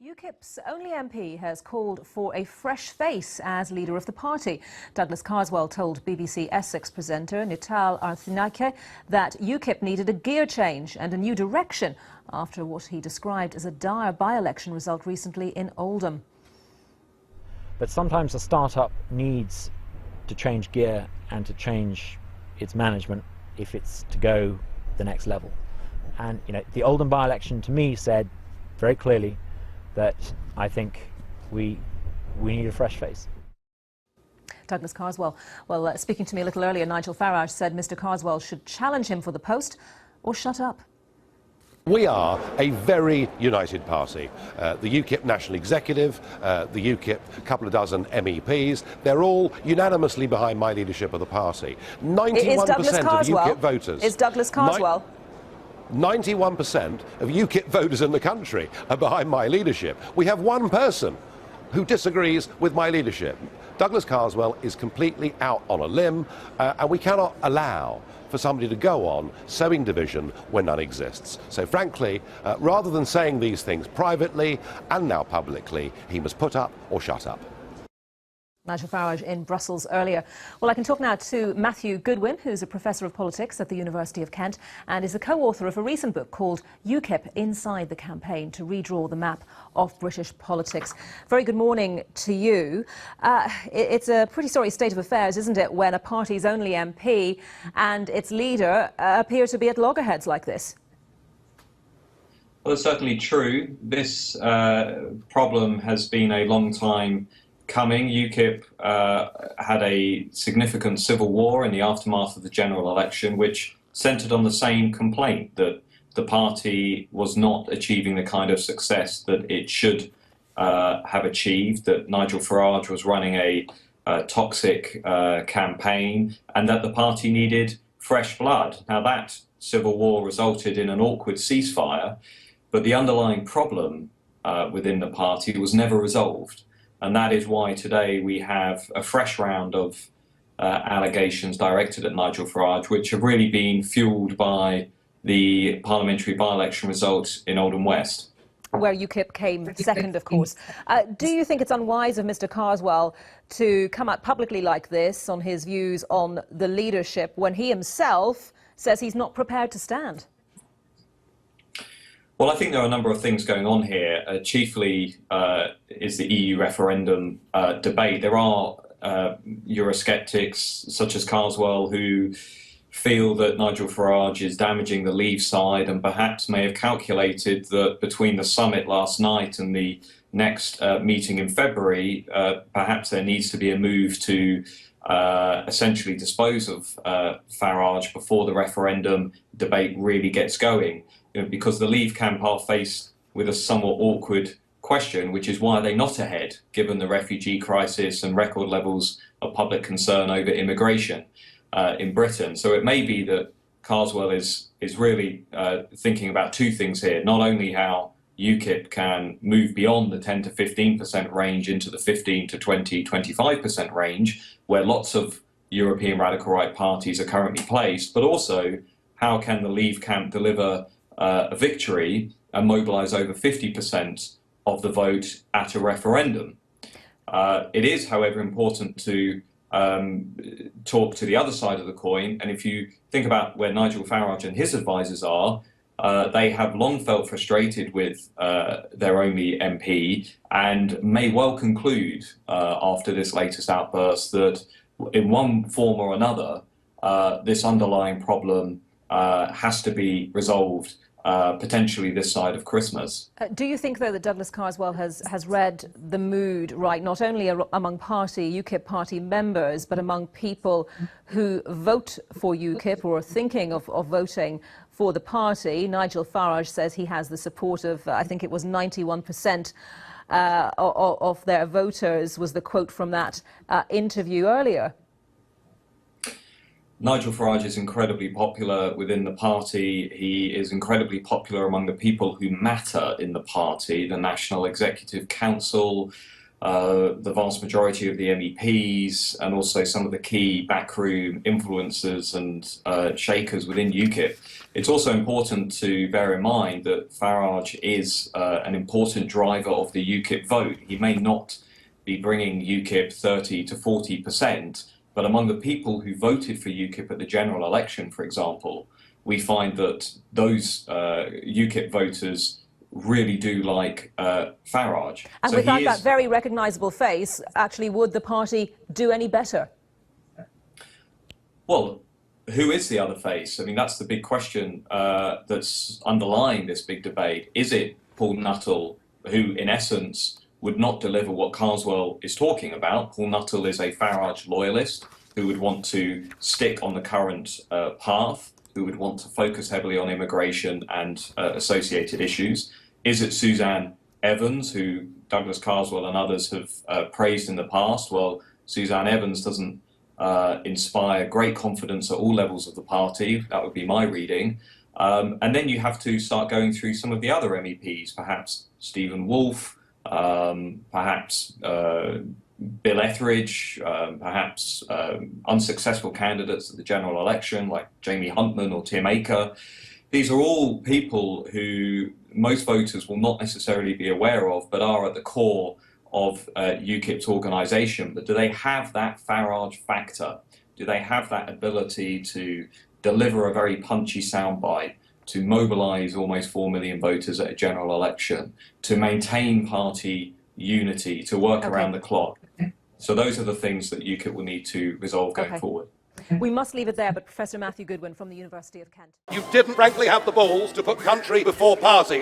UKIP's only MP has called for a fresh face as leader of the party. Douglas Carswell told BBC Essex presenter Nital Arthinake that UKIP needed a gear change and a new direction after what he described as a dire by-election result recently in Oldham. But sometimes a start-up needs to change gear and to change its management if it's to go the next level. And the Oldham by-election to me said very clearly that I think we need a fresh face. Douglas Carswell. Well, speaking to me a little earlier, Nigel Farage said Mr Carswell should challenge him for the post or shut up. We are a very united party. The UKIP National Executive, the UKIP couple of dozen MEPs, they're all unanimously behind my leadership of the party. 91% of UKIP voters... Is Douglas Carswell? 91% of UKIP voters in the country are behind my leadership. We have one person who disagrees with my leadership. Douglas Carswell is completely out on a limb, and we cannot allow for somebody to go on sowing division when none exists. So frankly, rather than saying these things privately and now publicly, he must put up or shut up. Nigel Farage in Brussels earlier. Well, I can talk now to Matthew Goodwin, who's a professor of politics at the University of Kent and is a co-author of a recent book called UKIP Inside the Campaign, to redraw the map of British politics. Very good morning to you. It's a pretty sorry state of affairs, isn't it, when a party's only MP and its leader appear to be at loggerheads like this? Well, it's certainly true. This problem has been a long time coming. UKIP had a significant civil war in the aftermath of the general election, which centred on the same complaint, that the party was not achieving the kind of success that it should have achieved, that Nigel Farage was running a toxic campaign, and that the party needed fresh blood. Now, that civil war resulted in an awkward ceasefire, but the underlying problem within the party was never resolved. And that is why today we have a fresh round of allegations directed at Nigel Farage, which have really been fuelled by the parliamentary by-election results in Oldham West, where UKIP came second, of course. Do you think it's unwise of Mr Carswell to come out publicly like this on his views on the leadership when he himself says he's not prepared to stand? Well, I think there are a number of things going on here. Chiefly is the EU referendum debate. There are Eurosceptics such as Carswell who feel that Nigel Farage is damaging the Leave side and perhaps may have calculated that between the summit last night and the next meeting in February, perhaps there needs to be a move to essentially dispose of Farage before the referendum debate really gets going. Because the Leave camp are faced with a somewhat awkward question, which is why are they not ahead, given the refugee crisis and record levels of public concern over immigration in Britain. So it may be that Carswell is really thinking about two things here: not only how UKIP can move beyond the 10 to 15% range into the 15 to 20, 25% range, where lots of European radical right parties are currently placed, but also how can the Leave camp deliver a victory and mobilise over 50% of the vote at a referendum. It is, however, important to talk to the other side of the coin, and if you think about where Nigel Farage and his advisers are, they have long felt frustrated with their only MP and may well conclude after this latest outburst that in one form or another this underlying problem has to be resolved potentially this side of Christmas. Do you think, though, that Douglas Carswell has read the mood right, not only among UKIP party members, but among people who vote for UKIP or are thinking of voting for the party? Nigel Farage says he has the support of, I think it was 91% of their voters, was the quote from that interview earlier. Nigel Farage is incredibly popular within the party. He is incredibly popular among the people who matter in the party, the National Executive Council, the vast majority of the MEPs, and also some of the key backroom influencers and shakers within UKIP. It's also important to bear in mind that Farage is an important driver of the UKIP vote. He may not be bringing UKIP 30 to 40%, but among the people who voted for UKIP at the general election, for example, we find that those UKIP voters really do like Farage. And so without that very recognisable face, actually, would the party do any better? Well, who is the other face? I mean, that's the big question that's underlying this big debate. Is it Paul Nuttall, who in essence would not deliver what Carswell is talking about? Paul Nuttall is a Farage loyalist who would want to stick on the current path, who would want to focus heavily on immigration and associated issues. Is it Suzanne Evans, who Douglas Carswell and others have praised in the past? Well, Suzanne Evans doesn't inspire great confidence at all levels of the party. That would be my reading. And then you have to start going through some of the other MEPs, perhaps Stephen Wolfe, perhaps Bill Etheridge, perhaps unsuccessful candidates at the general election like Jamie Huntman or Tim Aker. These are all people who most voters will not necessarily be aware of, but are at the core of UKIP's organisation. But do they have that Farage factor? Do they have that ability to deliver a very punchy soundbite, to mobilise almost 4 million voters at a general election, to maintain party unity, to work around the clock? So those are the things that UKIP will need to resolve going forward. We must leave it there, but Professor Matthew Goodwin from the University of Kent. You didn't frankly have the balls to put country before party.